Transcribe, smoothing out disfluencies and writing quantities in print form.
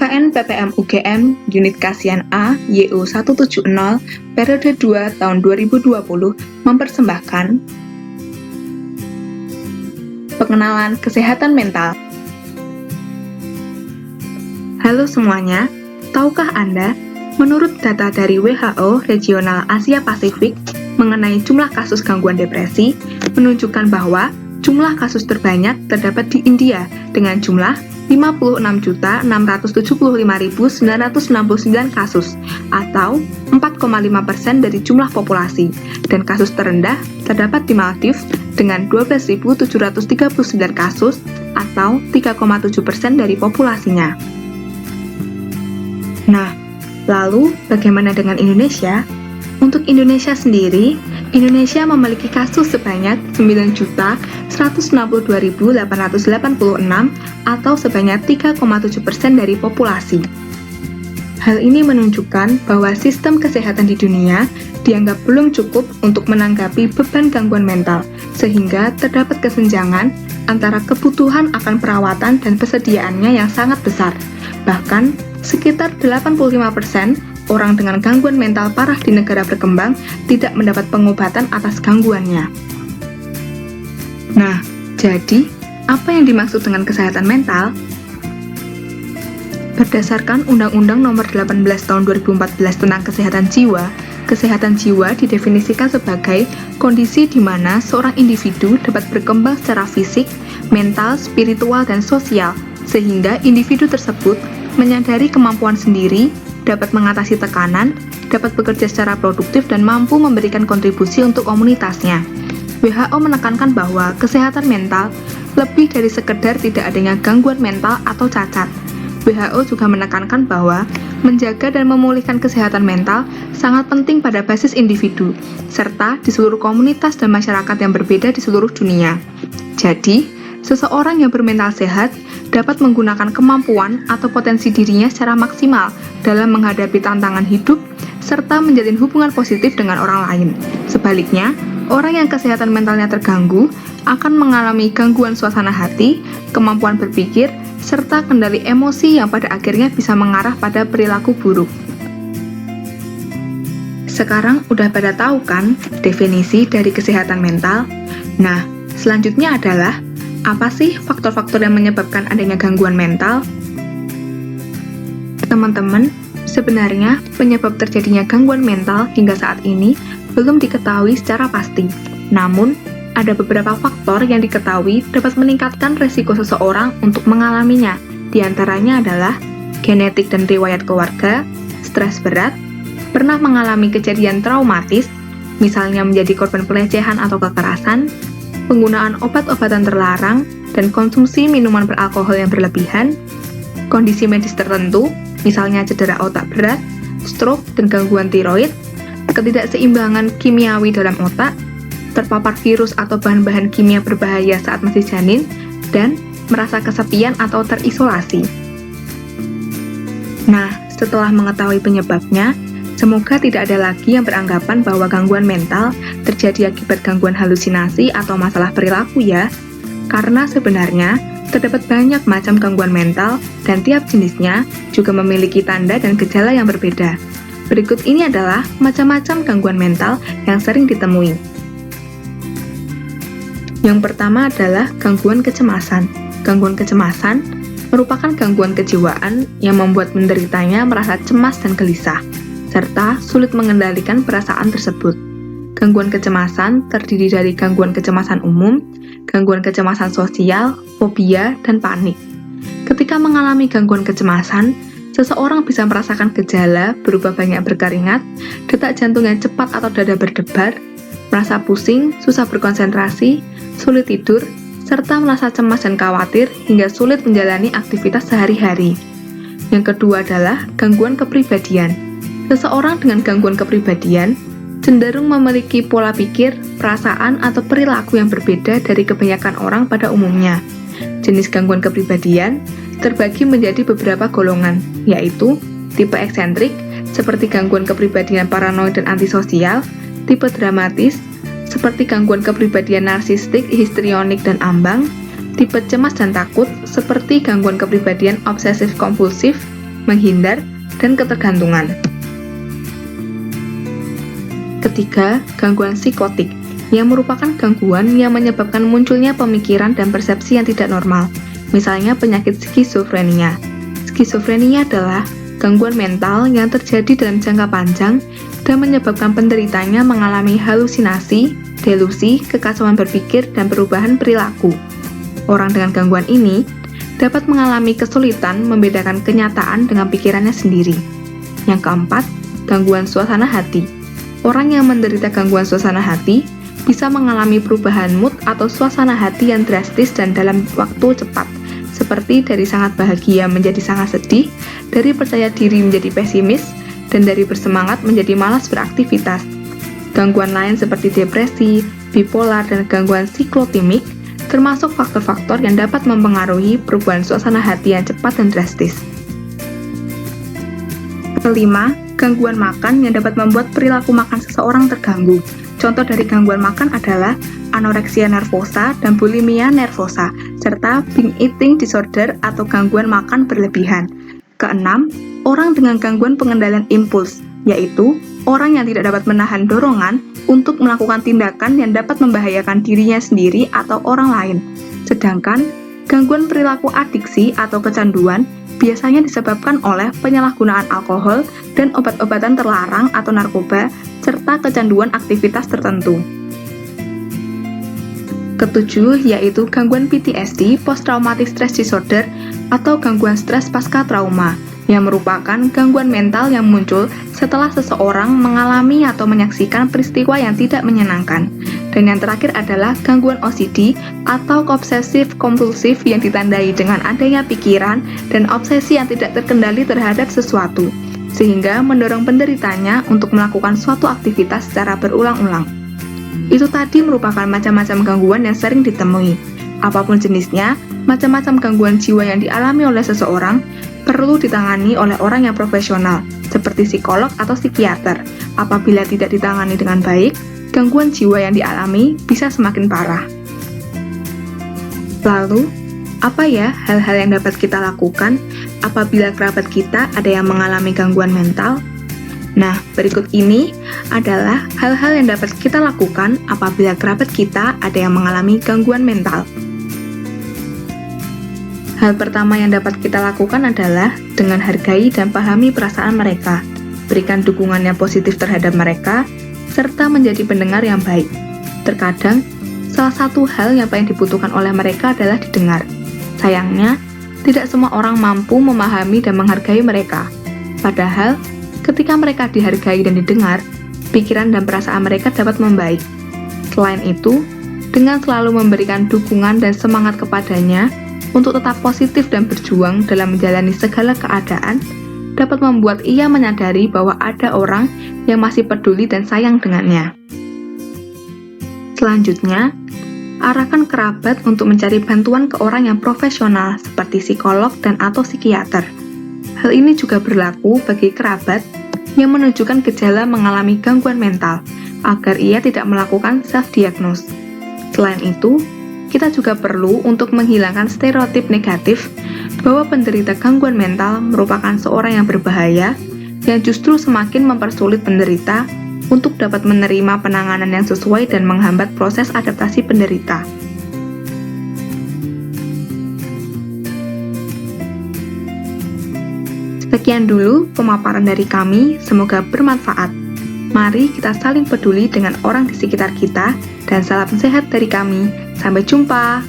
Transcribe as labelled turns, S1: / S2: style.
S1: KKN PPM UGM Unit Kasian A YU 170 periode 2 tahun 2020 mempersembahkan pengenalan kesehatan mental. Halo semuanya, tahukah Anda, menurut data dari WHO Regional Asia Pasifik mengenai jumlah kasus gangguan depresi, menunjukkan bahwa jumlah kasus terbanyak terdapat di India dengan jumlah 56.675.969 kasus atau 4,5% dari jumlah populasi, dan kasus terendah terdapat di Maldives dengan 12.739 kasus atau 3,7% dari populasinya. Nah, lalu bagaimana dengan Indonesia? Untuk Indonesia sendiri, Indonesia memiliki kasus sebanyak 9.162.886 atau sebanyak 3,7% dari populasi. Hal ini menunjukkan bahwa sistem kesehatan di dunia dianggap belum cukup untuk menanggapi beban gangguan mental, sehingga terdapat kesenjangan antara kebutuhan akan perawatan dan persediaannya yang sangat besar. Bahkan, sekitar 85% orang dengan gangguan mental parah di negara berkembang tidak mendapat pengobatan atas gangguannya. Nah, jadi, apa yang dimaksud dengan kesehatan mental? Berdasarkan Undang-Undang Nomor 18 Tahun 2014 tentang kesehatan jiwa didefinisikan sebagai kondisi di mana seorang individu dapat berkembang secara fisik, mental, spiritual, dan sosial, sehingga individu tersebut menyadari kemampuan sendiri, dapat mengatasi tekanan, dapat bekerja secara produktif, dan mampu memberikan kontribusi untuk komunitasnya. WHO menekankan bahwa kesehatan mental lebih dari sekedar tidak adanya gangguan mental atau cacat. WHO juga menekankan bahwa menjaga dan memulihkan kesehatan mental sangat penting pada basis individu, serta di seluruh komunitas dan masyarakat yang berbeda di seluruh dunia. Jadi, seseorang yang bermental sehat dapat menggunakan kemampuan atau potensi dirinya secara maksimal dalam menghadapi tantangan hidup, serta menjalin hubungan positif dengan orang lain. Sebaliknya, orang yang kesehatan mentalnya terganggu akan mengalami gangguan suasana hati, kemampuan berpikir, serta kendali emosi yang pada akhirnya bisa mengarah pada perilaku buruk. Sekarang udah pada tahu kan definisi dari kesehatan mental? Nah, selanjutnya adalah apa sih faktor-faktor yang menyebabkan adanya gangguan mental? Teman-teman, sebenarnya penyebab terjadinya gangguan mental hingga saat ini belum diketahui secara pasti. Namun, ada beberapa faktor yang diketahui dapat meningkatkan resiko seseorang untuk mengalaminya. Di antaranya adalah genetik dan riwayat keluarga, stres berat, pernah mengalami kejadian traumatis, misalnya menjadi korban pelecehan atau kekerasan, penggunaan obat-obatan terlarang, dan konsumsi minuman beralkohol yang berlebihan, kondisi medis tertentu, misalnya cedera otak berat, stroke, dan gangguan tiroid, ketidakseimbangan kimiawi dalam otak, terpapar virus atau bahan-bahan kimia berbahaya saat masih janin, dan merasa kesepian atau terisolasi. Nah, setelah mengetahui penyebabnya, semoga tidak ada lagi yang beranggapan bahwa gangguan mental terjadi akibat gangguan halusinasi atau masalah perilaku ya. Karena sebenarnya, terdapat banyak macam gangguan mental dan tiap jenisnya juga memiliki tanda dan gejala yang berbeda. Berikut ini adalah macam-macam gangguan mental yang sering ditemui. Yang pertama adalah gangguan kecemasan. Gangguan kecemasan merupakan gangguan kejiwaan yang membuat penderitanya merasa cemas dan gelisah, serta sulit mengendalikan perasaan tersebut. Gangguan kecemasan terdiri dari gangguan kecemasan umum, gangguan kecemasan sosial, fobia, dan panik. Ketika mengalami gangguan kecemasan, seseorang bisa merasakan gejala berupa banyak berkeringat, detak jantung yang cepat atau dada berdebar, merasa pusing, susah berkonsentrasi, sulit tidur, serta merasa cemas dan khawatir hingga sulit menjalani aktivitas sehari-hari. Yang kedua adalah gangguan kepribadian. Seseorang dengan gangguan kepribadian cenderung memiliki pola pikir, perasaan, atau perilaku yang berbeda dari kebanyakan orang pada umumnya. Jenis gangguan kepribadian terbagi menjadi beberapa golongan, yaitu tipe eksentrik, seperti gangguan kepribadian paranoid dan antisosial, tipe dramatis, seperti gangguan kepribadian narsistik, histrionik, dan ambang, tipe cemas dan takut, seperti gangguan kepribadian obsesif-kompulsif, menghindar, dan ketergantungan. Ketiga, gangguan psikotik, yang merupakan gangguan yang menyebabkan munculnya pemikiran dan persepsi yang tidak normal, misalnya penyakit skizofrenia. Skizofrenia adalah gangguan mental yang terjadi dalam jangka panjang dan menyebabkan penderitanya mengalami halusinasi, delusi, kekacauan berpikir, dan perubahan perilaku. Orang dengan gangguan ini dapat mengalami kesulitan membedakan kenyataan dengan pikirannya sendiri. Yang keempat, gangguan suasana hati. Orang yang menderita gangguan suasana hati bisa mengalami perubahan mood atau suasana hati yang drastis dan dalam waktu cepat, seperti dari sangat bahagia menjadi sangat sedih, dari percaya diri menjadi pesimis, dan dari bersemangat menjadi malas beraktivitas. Gangguan lain seperti depresi, bipolar, dan gangguan siklotimik termasuk faktor-faktor yang dapat mempengaruhi perubahan suasana hati yang cepat dan drastis. Kelima, gangguan makan yang dapat membuat perilaku makan seseorang terganggu. Contoh dari gangguan makan adalah anoreksia nervosa dan bulimia nervosa, serta binge eating disorder atau gangguan makan berlebihan. Keenam, orang dengan gangguan pengendalian impuls, yaitu orang yang tidak dapat menahan dorongan untuk melakukan tindakan yang dapat membahayakan dirinya sendiri atau orang lain. Sedangkan, gangguan perilaku adiksi atau kecanduan biasanya disebabkan oleh penyalahgunaan alkohol dan obat-obatan terlarang atau narkoba, serta kecanduan aktivitas tertentu. Ketujuh, yaitu gangguan PTSD, Post Traumatic Stress Disorder, atau gangguan stres pasca trauma, yang merupakan gangguan mental yang muncul setelah seseorang mengalami atau menyaksikan peristiwa yang tidak menyenangkan. Dan yang terakhir adalah gangguan OCD atau obsesif kompulsif yang ditandai dengan adanya pikiran dan obsesi yang tidak terkendali terhadap sesuatu, sehingga mendorong penderitanya untuk melakukan suatu aktivitas secara berulang-ulang. Itu tadi merupakan macam-macam gangguan yang sering ditemui. Apapun jenisnya, macam-macam gangguan jiwa yang dialami oleh seseorang perlu ditangani oleh orang yang profesional, seperti psikolog atau psikiater. Apabila tidak ditangani dengan baik, gangguan jiwa yang dialami bisa semakin parah. Lalu, apa ya hal-hal yang dapat kita lakukan apabila kerabat kita ada yang mengalami gangguan mental? Nah, berikut ini adalah hal-hal yang dapat kita lakukan apabila kerabat kita ada yang mengalami gangguan mental. Hal pertama yang dapat kita lakukan adalah dengan hargai dan pahami perasaan mereka, berikan dukungan yang positif terhadap mereka, serta menjadi pendengar yang baik. Terkadang, salah satu hal yang paling dibutuhkan oleh mereka adalah didengar. Sayangnya, tidak semua orang mampu memahami dan menghargai mereka. Padahal, ketika mereka dihargai dan didengar, pikiran dan perasaan mereka dapat membaik. Selain itu, dengan selalu memberikan dukungan dan semangat kepadanya untuk tetap positif dan berjuang dalam menjalani segala keadaan, dapat membuat ia menyadari bahwa ada orang yang masih peduli dan sayang dengannya. Selanjutnya, arahkan kerabat untuk mencari bantuan ke orang yang profesional seperti psikolog dan atau psikiater. Hal ini juga berlaku bagi kerabat yang menunjukkan gejala mengalami gangguan mental, agar ia tidak melakukan self-diagnose. Selain itu, kita juga perlu untuk menghilangkan stereotip negatif bahwa penderita gangguan mental merupakan seorang yang berbahaya, yang justru semakin mempersulit penderita untuk dapat menerima penanganan yang sesuai dan menghambat proses adaptasi penderita. Sekian dulu pemaparan dari kami, semoga bermanfaat. Mari kita saling peduli dengan orang di sekitar kita, dan salam sehat dari kami. Sampai jumpa!